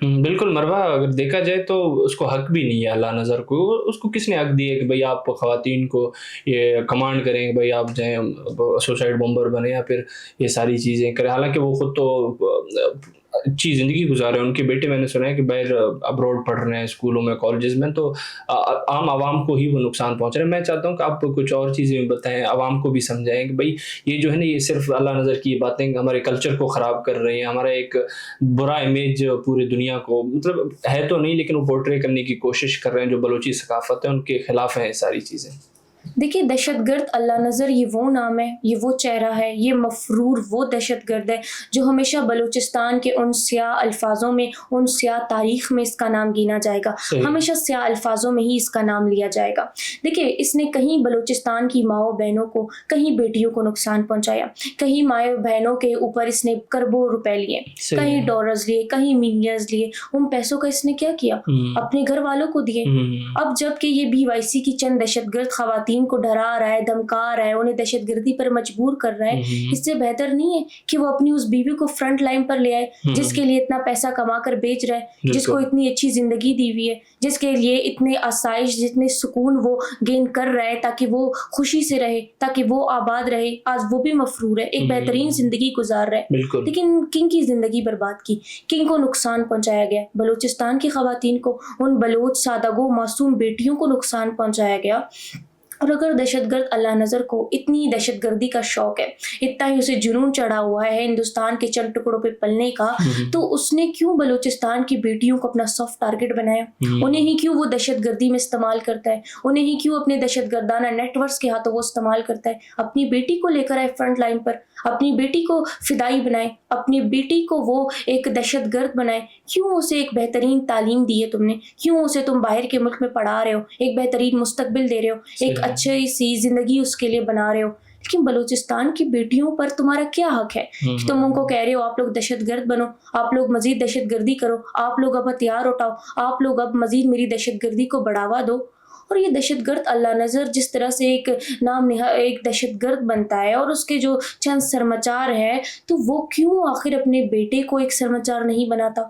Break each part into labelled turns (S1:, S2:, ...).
S1: بالکل مروہ، اگر دیکھا جائے تو اس کو حق بھی نہیں ہے اللہ نظر کو. اس کو کس نے حق دی ہے کہ بھئی آپ خواتین کو یہ کمانڈ کریں کہ بھئی آپ جائیں سوسائڈ بمبر بنے یا پھر یہ ساری چیزیں کریں. حالانکہ وہ خود تو اچھی زندگی گزار رہے ہیں. ان کے بیٹے میں نے سنا ہے کہ باہر ابروڈ پڑھ رہے ہیں اسکولوں میں کالجز میں. تو عام عوام کو ہی وہ نقصان پہنچ رہا ہے. میں چاہتا ہوں کہ آپ کچھ اور چیزیں بتائیں، عوام کو بھی سمجھائیں کہ بھئی یہ جو ہے نا، یہ صرف اللہ نظر کی باتیں ہمارے کلچر کو خراب کر رہی ہیں. ہمارا ایک برا امیج پوری دنیا کو، مطلب ہے تو نہیں لیکن وہ پورٹرے کرنے کی کوشش کر رہے ہیں. جو بلوچی ثقافت ہے ان کے خلاف ہیں یہ ساری چیزیں.
S2: دیکھیے، دہشت گرد اللہ نظر یہ وہ نام ہے، یہ وہ چہرہ ہے، یہ مفرور وہ دہشت گرد ہے جو ہمیشہ بلوچستان کے ان سیاہ الفاظوں میں، ان سیاہ تاریخ میں اس کا نام گینا جائے گا. ہمیشہ سیاہ الفاظوں میں ہی اس کا نام لیا جائے گا. دیکھیے، اس نے کہیں بلوچستان کی ماؤں بہنوں کو، کہیں بیٹیوں کو نقصان پہنچایا. کہیں ماؤں بہنوں کے اوپر اس نے کروڑوں روپے لیے، کہیں ڈالرز لیے، کہیں ملینز لیے. ان پیسوں کا اس نے کیا کیا؟ اپنے گھر والوں کو دیے. اب جب کہ یہ BYC کی چند دہشت گرد خواتین کو ڈرا رہا ہے، دھمکا رہا ہے، انہیں دہشت گردی پر مجبور کر رہا ہے، اس سے بہتر نہیں ہے کہ وہ اپنی اس بیوی کو فرنٹ لائن پر لے آئے جس کے لیے اتنا پیسہ کما کر بیچ رہا ہے، جس کو اتنی اچھی زندگی دی ہوئی ہے، جس کے لیے اتنے آسائش، جتنے سکون وہ گین کر رہا ہے تاکہ وہ خوشی سے رہے، تاکہ وہ آباد رہے. آج وہ بھی مفرور ہے، ایک بہترین زندگی گزار رہا ہے، لیکن کن کی زندگی برباد کی، کن کو نقصان پہنچایا گیا؟ بلوچستان کی خواتین کو، ان بلوچ سادگو معصوم بیٹیوں کو نقصان پہنچایا گیا. اور اگر دہشت گرد اللہ نظر کو اتنی دہشت گردی کا شوق ہے، اتنا ہی اسے جنون چڑھا ہوا ہے ہندوستان کے چند ٹکڑوں پہ پلنے کا، تو اس نے کیوں بلوچستان کی بیٹیوں کو اپنا سافٹ ٹارگٹ بنایا؟ انہیں ہی کیوں وہ دہشت گردی میں استعمال کرتا ہے؟ انہیں ہی کیوں اپنے دہشت گردانہ نیٹ ورکس کے ہاتھوں وہ استعمال کرتا ہے؟ اپنی بیٹی کو لے کر آئے فرنٹ لائن پر، اپنی بیٹی کو فدائی بنائے، اپنی بیٹی کو وہ ایک دہشت گرد بنائے. کیوں اسے ایک بہترین تعلیم دی ہے تم نے؟ کیوں اسے تم باہر کے ملک میں پڑھا رہے ہو، ایک بہترین مستقبل دے رہے ہو، ایک اچھی سی زندگی اس کے لیے بنا رہے ہو؟ لیکن بلوچستان کی بیٹیوں پر تمہارا کیا حق ہے کہ تم ان کو کہہ رہے ہو آپ لوگ دہشت گرد بنو، آپ لوگ مزید دہشت گردی کرو، آپ لوگ اب ہتھیار اٹھاؤ، آپ لوگ اب مزید میری دہشت گردی کو بڑھاوا دو؟ اور یہ دہشت گرد اللہ نظر جس طرح سے ایک ایک دہشت گرد بنتا ہے اور اس کے جو چند سرمچار ہیں، تو وہ کیوں آخر اپنے بیٹے کو ایک سرمچار نہیں بناتا؟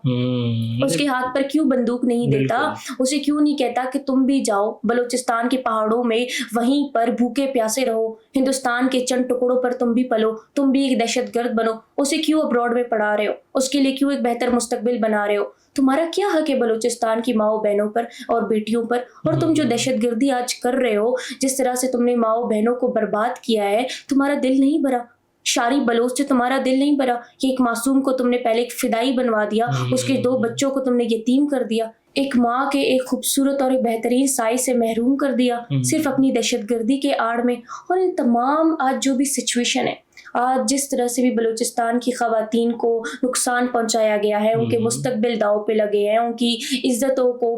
S2: اس کے ہاتھ پر کیوں بندوق نہیں دیتا؟ اسے کیوں نہیں کہتا کہ تم بھی جاؤ بلوچستان کے پہاڑوں میں، وہیں پر بھوکے پیاسے رہو، ہندوستان کے چند ٹکڑوں پر تم بھی پلو، تم بھی ایک دہشت گرد بنو؟ اسے کیوں ابراڈ میں پڑھا رہے ہو؟ اس کے لیے کیوں ایک بہتر مستقبل بنا رہے ہو؟ تمہارا کیا حق ہے بلوچستان کی ماؤں بہنوں پر اور بیٹیوں پر؟ اور تم جو دہشت گردی آج کر رہے ہو، جس طرح سے تم نے ماؤں بہنوں کو برباد کیا ہے، تمہارا دل نہیں بھرا؟ شاری بلوچ سے تمہارا دل نہیں بھرا کہ ایک معصوم کو تم نے پہلے ایک فدائی بنوا دیا، اس کے 2 بچوں کو تم نے یتیم کر دیا، ایک ماں کے ایک خوبصورت اور ایک بہترین سائے سے محروم کر دیا صرف اپنی دہشت گردی کے آڑ میں؟ اور ان تمام آج جو بھی سچویشن ہے، آج جس طرح سے بھی بلوچستان کی خواتین کو نقصان پہنچایا گیا ہے، ان کے مستقبل داؤ پہ لگے ہیں، ان کی عزتوں کو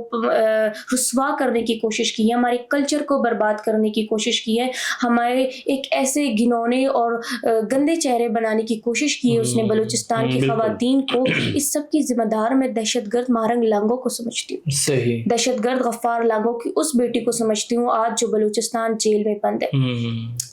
S2: رسوا کرنے کی کوشش کی ہے، ہمارے کلچر کو برباد کرنے کی کوشش کی ہے، ہمارے ایک ایسے گھنونے اور گندے چہرے بنانے کی کوشش کی ہے اس نے بلوچستان کی خواتین کو. اس سب کی ذمہ دار میں دہشت گرد مہرنگ لانگو کو سمجھتی ہوں، دہشت گرد غفار لانگو کی اس بیٹی کو سمجھتی ہوں آج جو بلوچستان جیل میں بند ہے.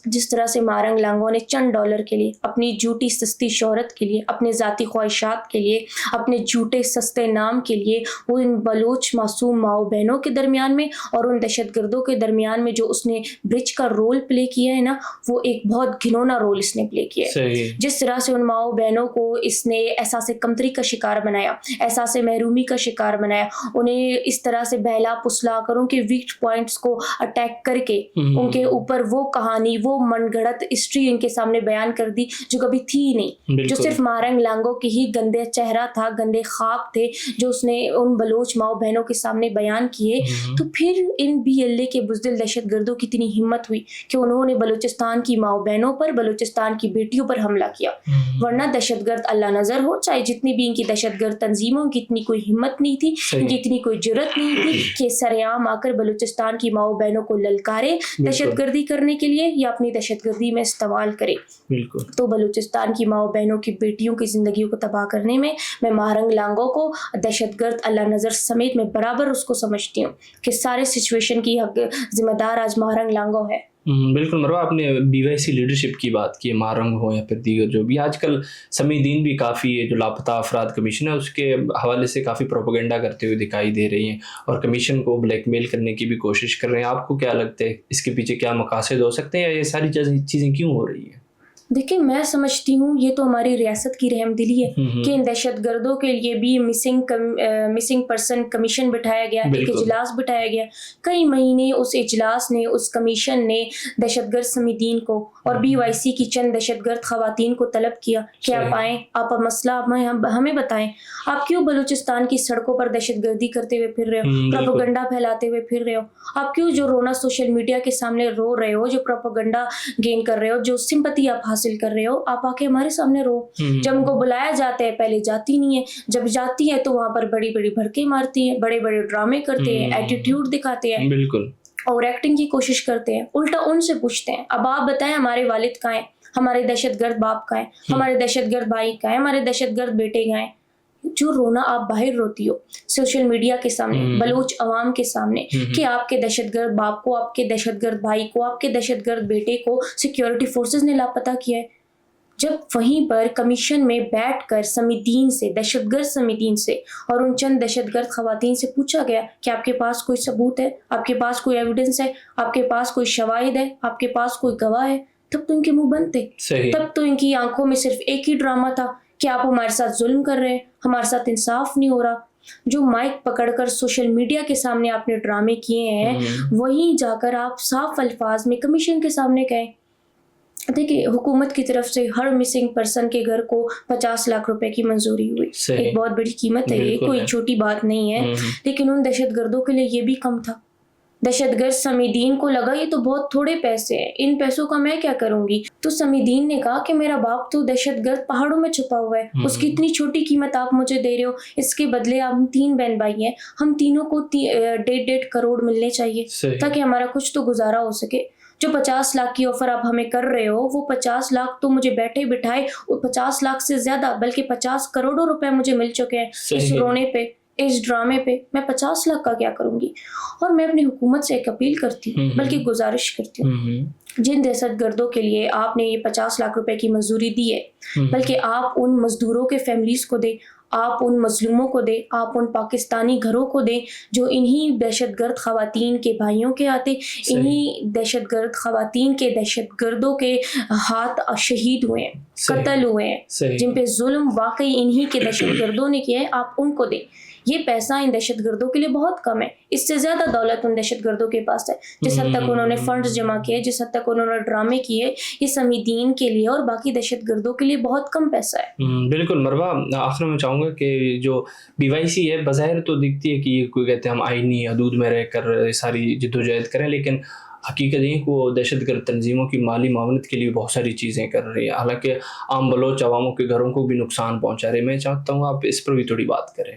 S2: جس طرح سے مہرنگ لانگو نے چند ڈالر کے لیے، اپنی جھوٹی سستی شہرت کے لیے، اپنے ذاتی خواہشات کے لیے، اپنے جھوٹے سستے نام کے لیے، وہ ان بلوچ معصوم ماؤں بہنوں کے درمیان میں اور ان دہشت گردوں کے درمیان میں جو اس نے برج کا رول پلے کیا ہے نا، وہ ایک بہت گھنونا رول اس نے پلے کیا ہے. جس طرح سے ان ماؤں بہنوں کو اس نے احساس کمتری کا شکار بنایا، احساس محرومی کا شکار بنایا، انہیں اس طرح سے بہلا پسلا کر ان کے ویک پوائنٹس کو اٹیک کر کے ان کے اوپر وہ کہانی، وہ من گھڑت ہسٹری ان کے سامنے بیان کر دی جو کبھی تھی ہی نہیں، جو صرف مہرنگ لانگو کی ہی گندے چہرہ تھا، گندے خواب تھے جو اس نے ان بلوچ ماؤں بہنوں کے سامنے بیان کیے. تو پھر ان BLA کے بزدل دہشت گردوں کی اتنی ہمت ہوئی کہ انہوں نے بلوچستان کی ماؤں بہنوں پر، بلوچستان کی بیٹیوں پر حملہ کیا. ورنہ دہشت گرد اللہ نظر ہو، چاہے جتنی بھی ان کی دہشت گرد تنظیموں کی اتنی کوئی ہمت نہیں تھی، ان کی اتنی کوئی جرت نہیں تھی کہ سر عام آ کر بلوچستان کی ماؤں بہنوں کو للکارے دہشت گردی کرنے کے لیے یا اپنی دہشت گردی میں استعمال کرے. تو بلوچستان کی ماؤں بہنوں کی بیٹیوں کی زندگیوں کو تباہ کرنے میں مہرنگ لانگو کو دہشت گرد اللہ نظر سمیت میں برابر اس کو سمجھتی ہوں کہ سارے سچویشن کی ذمہ دار آج مہرنگ لانگو ہے.
S1: بالکل مروہ، آپ نے BYC لیڈرشپ کی بات کی ہے، مارنگ ہو یا پھر دیگر جو بھی، آج کل سمیدین بھی کافی جو لاپتہ افراد کمیشن ہے اس کے حوالے سے کافی پروپیگنڈا کرتے ہوئے دکھائی دے رہی ہیں اور کمیشن کو بلیک میل کرنے کی بھی کوشش کر رہے ہیں. آپ کو کیا لگتا ہے اس کے پیچھے کیا مقاصد ہو سکتے ہیں یا یہ ساری چیزیں کیوں ہو رہی ہیں؟
S2: دیکھیں میں سمجھتی ہوں یہ تو ہماری ریاست کی رحم دلی ہے کہ ان دہشت گردوں کے لیے بھی مسنگ پرسن کمیشن بٹھایا گیا، ایک اجلاس بٹھایا گیا. کئی مہینے اس اجلاس نے، اس کمیشن نے دہشت گرد سمیدین کو اور BYC کی چند دہشت گرد خواتین کو طلب کیا کہ آپ آئیں، آپ مسئلہ ہمیں بتائیں، آپ کیوں بلوچستان کی سڑکوں پر دہشت گردی کرتے ہوئے پھر رہے ہو، پروپیگنڈا پھیلاتے ہوئے پھر رہے ہو، آپ کیوں جو رونا سوشل میڈیا کے سامنے رو رہے ہو، جو پروپیگنڈا گین کر رہے ہو، جو سمپتی آپ حاصل کر رہے ہو، آپ آ کے ہمارے سامنے رو. جب ان کو بلایا جاتا ہے پہلے جاتی نہیں ہے، جب جاتی ہے تو وہاں پر بڑی بڑی بھڑکے مارتی ہیں، بڑے بڑے ڈرامے کرتے ہیں، ایٹیٹیوڈ دکھاتے ہیں،
S1: بالکل
S2: اور ایکٹنگ کی کوشش کرتے ہیں. الٹا ان سے پوچھتے ہیں اب آپ بتائیں ہمارے والد کہاں ہیں، ہمارے دہشت گرد باپ کہاں ہیں، ہمارے دہشت گرد بھائی کہاں ہیں، ہمارے دہشت گرد بیٹے کہاں ہیں. جو رونا آپ باہر روتی ہو سوشل میڈیا کے سامنے، بلوچ عوام کے سامنے، کہ آپ کے دہشت گرد باپ کو، آپ کے دہشت گرد بھائی کو، آپ کے دہشت گرد بیٹے کو سیکیورٹی فورسز نے لاپتہ کیا ہے. جب وہیں پر کمیشن میں بیٹھ کر سمیدین سے، دہشت گرد سمیدین سے اور ان چند دہشت گرد خواتین سے پوچھا گیا کہ آپ کے پاس کوئی ثبوت ہے، آپ کے پاس کوئی ایویڈنس ہے، آپ کے پاس کوئی شواہد ہے، آپ کے پاس کوئی گواہ ہے، تب تو ان کے منہ بند تھے. تب تو ان کی آنکھوں میں صرف ایک ہی ڈرامہ تھا کہ آپ ہمارے ساتھ ظلم کر رہے ہیں، ہمارے ساتھ انصاف نہیں ہو رہا. جو مائک پکڑ کر سوشل میڈیا کے سامنے آپ نے ڈرامے کیے ہیں، وہیں جا کر آپ صاف الفاظ میں کمیشن کے سامنے کہیں. دیکھیے حکومت کی طرف سے ہر مسنگ پرسن کے گھر کو 50 لاکھ روپے کی منظوری ہوئی. ایک بہت بڑی قیمت ہے، یہ کوئی چھوٹی بات نہیں ہے. لیکن ان دہشت گردوں کے لیے یہ بھی کم تھا. دہشت گرد سمیدین کو لگا یہ تو بہت تھوڑے پیسے ہیں، ان پیسوں کا میں کیا کروں گی. تو سمیدین نے کہا کہ میرا باپ تو دہشت گرد پہاڑوں میں چھپا ہوا ہے، اس کی اتنی چھوٹی قیمت آپ مجھے دے رہے ہو، اس کے بدلے ہم 3 بہن بھائی ہیں، ہم تینوں کو 1.5 کروڑ ملنے چاہیے تاکہ ہمارا کچھ تو گزارا ہو سکے. جو 50 لاکھ کی آفر آپ ہمیں کر رہے ہو، وہ 50 لاکھ تو مجھے بیٹھے بٹھائے 50 لاکھ سے زیادہ بلکہ 50 کروڑوں روپے مجھے مل چکے ہیں اس رونے پہ، اس ڈرامے پہ. میں 50 لاکھ کا کیا کروں گی. اور میں اپنی حکومت سے ایک اپیل کرتی ہوں، بلکہ گزارش کرتی ہوں، جن دہشت گردوں کے لیے آپ نے یہ 50 لاکھ روپے کی منظوری دی ہے، بلکہ آپ ان مزدوروں کے فیملیز کو دیں، آپ ان مظلوموں کو دیں، آپ ان پاکستانی گھروں کو دیں جو انہی دہشت گرد خواتین کے بھائیوں کے ہاتھے، انہی دہشت گرد خواتین کے دہشت گردوں کے ہاتھ شہید ہوئے ہیں، قتل ہوئے ہیں، جن پہ ظلم واقعی انہی کے دہشت گردوں نے کیا ہے، آپ ان کو دیں. یہ پیسہ ان دہشت گردوں کے لیے بہت کم ہے، اس سے زیادہ دولت ان دہشت گردوں کے پاس ہے. جس حد تک انہوں نے فنڈز جمع کیے، جس حد تک انہوں نے ڈرامے کیے، یہ سمیدین کے لیے اور باقی دہشت گردوں کے لیے بہت کم پیسہ ہے.
S1: بالکل مروہ، آخر میں چاہوں گا کہ جو BYC ہے بظاہر تو دکھتی ہے کہ یہ کوئی کہتے ہیں ہم آئینی حدود میں رہ کر ساری جدوجہد کریں، لیکن حقیقت یہ کہ وہ دہشت گرد تنظیموں کی مالی معاونت کے لیے بہت ساری چیزیں کر رہی ہے، حالانکہ عام بلوچ عواموں کے گھروں کو بھی نقصان پہنچا رہے ہیں. میں چاہتا ہوں آپ اس پر بھی تھوڑی بات کریں.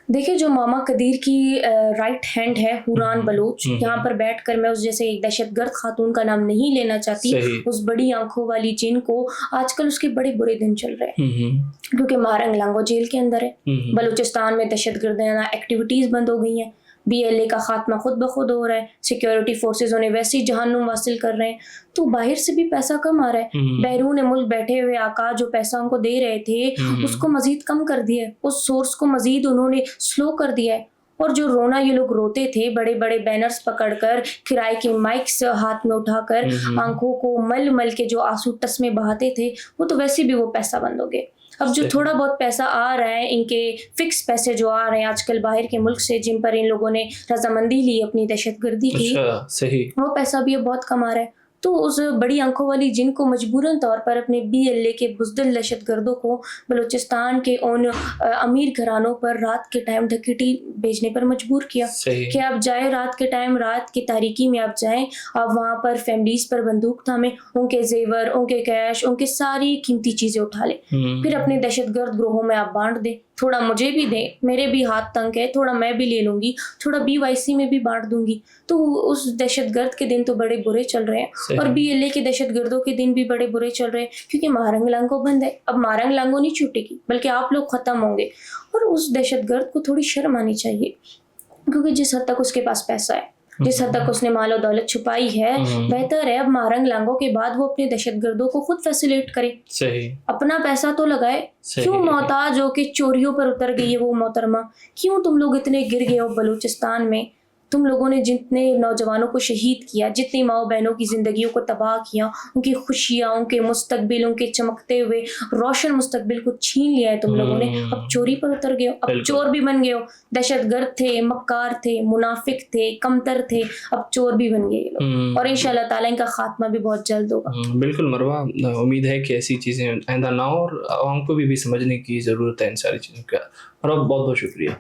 S2: دیکھیں جو ماما قدیر کی رائٹ ہینڈ ہے حوران بلوچ، یہاں پر بیٹھ کر میں اس جیسے ایک دہشت گرد خاتون کا نام نہیں لینا چاہتی، اس بڑی آنکھوں والی جن کو آج کل اس کے بڑے برے دن چل رہے ہیں کیونکہ مارنگ لانگو جیل کے اندر ہے. بلوچستان میں دہشت گردانہ ایکٹیویٹیز بند ہو گئی ہیں، BLA کا خاتمہ خود بخود ہو رہا ہے، سیکیورٹی فورسز انہیں ویسے ہی جہنم حاصل کر رہے ہیں. تو باہر سے بھی پیسہ کم آ رہا ہے، بیرون ملک بیٹھے ہوئے آقا جو پیسہ ان کو دے رہے تھے اس کو مزید کم کر دیا ہے، اس سورس کو مزید انہوں نے سلو کر دیا ہے. اور جو رونا یہ لوگ روتے تھے بڑے بڑے بینرز پکڑ کر، کرائے کی مائکس ہاتھ میں اٹھا کر، آنکھوں کو مل مل کے جو آنسو ٹسمے بہاتے تھے، وہ تو ویسے بھی وہ پیسہ بند ہو گئے. اب جو تھوڑا بہت پیسہ آ رہا ہے، ان کے فکس پیسے جو آ رہے ہیں آج کل باہر کے ملک سے، جن پر ان لوگوں نے رضامندی لی اپنی دہشت گردی کی، وہ پیسہ بھی اب بہت کم آ رہا ہے. تو اس بڑی آنکھوں والی جن کو مجبوراً طور پر اپنے BLA کے بزدل دہشت گردوں کو بلوچستان کے ان امیر گھرانوں پر رات کے ٹائم ڈکیٹی بھیجنے پر مجبور کیا کہ آپ جائیں رات کے ٹائم، رات کی تاریکی میں آپ جائیں، آپ وہاں پر فیملیز پر بندوق تھامیں، ان کے زیور، ان کے کیش، ان کے ساری قیمتی چیزیں اٹھا لیں، پھر اپنے دہشت گرد گروہوں میں آپ بانٹ دیں. تھوڑا مجھے بھی دیں، میرے بھی ہاتھ تنگ ہے، تھوڑا میں بھی لے لوں گی، تھوڑا BYC میں بھی بانٹ دوں گی. تو اس دہشت گرد کے دن تو بڑے برے چل رہے ہیں، اور BLA کے دہشت گردوں کے دن بھی بڑے برے چل رہے ہیں، کیونکہ مارنگ لانگو بند ہے. اب مارنگ لانگو نہیں چھوٹے گی بلکہ آپ لوگ ختم ہوں گے. اور اس دہشت گرد کو تھوڑی شرم آنی چاہیے، کیونکہ جس حد تک اس کے پاس پیسہ ہے جس حد تک اس نے مال و دولت چھپائی ہے بہتر ہے اب مارنگ لانگو کے بعد وہ اپنے دہشت گردوں کو خود فیسیلیٹ کرے,
S1: صحیح,
S2: اپنا پیسہ تو لگائے. کیوں محتاج ہو کہ چوریوں پر اتر گئی ہے وہ محترمہ, کیوں تم لوگ اتنے گر گئے ہو بلوچستان میں, تم لوگوں نے جتنے نوجوانوں کو شہید کیا, جتنی ماؤں بہنوں کی زندگیوں کو تباہ کیا, ان کی خوشیاں, ان کے مستقبل, ان کے چمکتے ہوئے روشن مستقبل کو چھین لیا ہے تم لوگوں نے. اب چوری پر اتر گئے ہو, اب چور بھی بن گئے ہو. دہشت گرد تھے, مکار تھے, منافق تھے, کمتر تھے, اب چور بھی بن گئے لوگ, اور انشاءاللہ تعالیٰ ان کا خاتمہ بھی بہت جلد ہوگا.
S1: بالکل مروہ, امید ہے کہ ایسی چیزیں آئندہ نہ ہو, اور عوام کو بھی سمجھنے کی ضرورت ہے ان ساری چیزوں کا. مروہ بہت بہت شکریہ.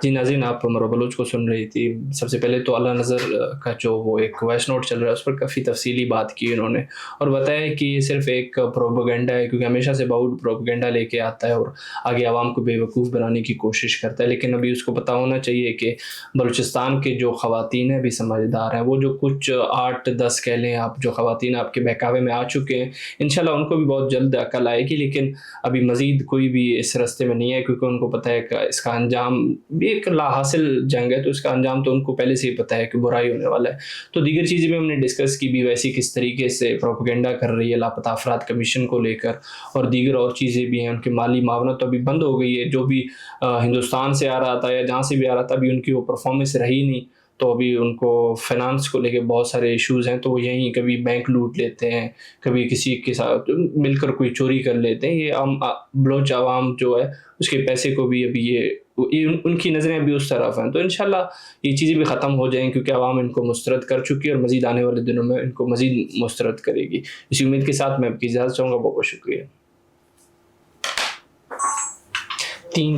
S1: جی ناظرین, آپ مروہ بلوچ کو سن رہی تھی. سب سے پہلے تو اللہ نظر کا جو وہ ایک وائس نوٹ چل رہا ہے اس پر کافی تفصیلی بات کی انہوں نے, اور بتایا کہ یہ صرف ایک پروپیگنڈا ہے, کیونکہ ہمیشہ سے باؤڈ پروپیگنڈا لے کے آتا ہے اور آگے عوام کو بے وقوف بنانے کی کوشش کرتا ہے. لیکن ابھی اس کو پتہ ہونا چاہیے کہ بلوچستان کے جو خواتین ہیں بھی سمجھدار ہیں, وہ جو کچھ 8-10 کہہ لیں آپ, جو خواتین آپ کے بہکاوے میں آ چکے ہیں, انشاءاللہ ان کو بھی بہت جلد عقل آئے گی. لیکن ابھی مزید کوئی بھی اس راستے میں نہیں ہے, کیونکہ ان کو پتہ ہے کہ اس کا انجام بھی ایک لا حاصل جنگ ہے, تو اس کا انجام تو ان کو پہلے سے ہی پتہ ہے کہ برائی ہونے والا ہے. تو دیگر چیزیں بھی ہم نے ڈسکس کی بھی, ویسی کس طریقے سے پروپیگنڈا کر رہی ہے لاپتہ افراد کمیشن کو لے کر, اور دیگر اور چیزیں بھی ہیں. ان کی مالی معاونت تو ابھی بند ہو گئی ہے, جو بھی ہندوستان سے آ رہا تھا یا جہاں سے بھی آ رہا تھا, ابھی ان کی وہ پرفارمنس رہی نہیں. تو ابھی ان کو فائنانس کو لے کے بہت سارے ایشوز ہیں, تو وہ یہیں کبھی بینک لوٹ لیتے ہیں, کبھی کسی کے ساتھ مل کر کوئی چوری کر لیتے ہیں. یہ عام بلوچ عوام جو ہے اس کے پیسے کو بھی ابھی یہ ان کی نظریں بھی اس طرف ہیں. تو انشاءاللہ یہ چیزیں بھی ختم ہو جائیں, کیونکہ عوام ان کو مسترد کر چکی ہے اور مزید آنے والے دنوں میں ان کو مزید مسترد کرے گی. اسی امید کے ساتھ میں آپ کی اجازت چاہوں گا. بہت بہت شکریہ. 3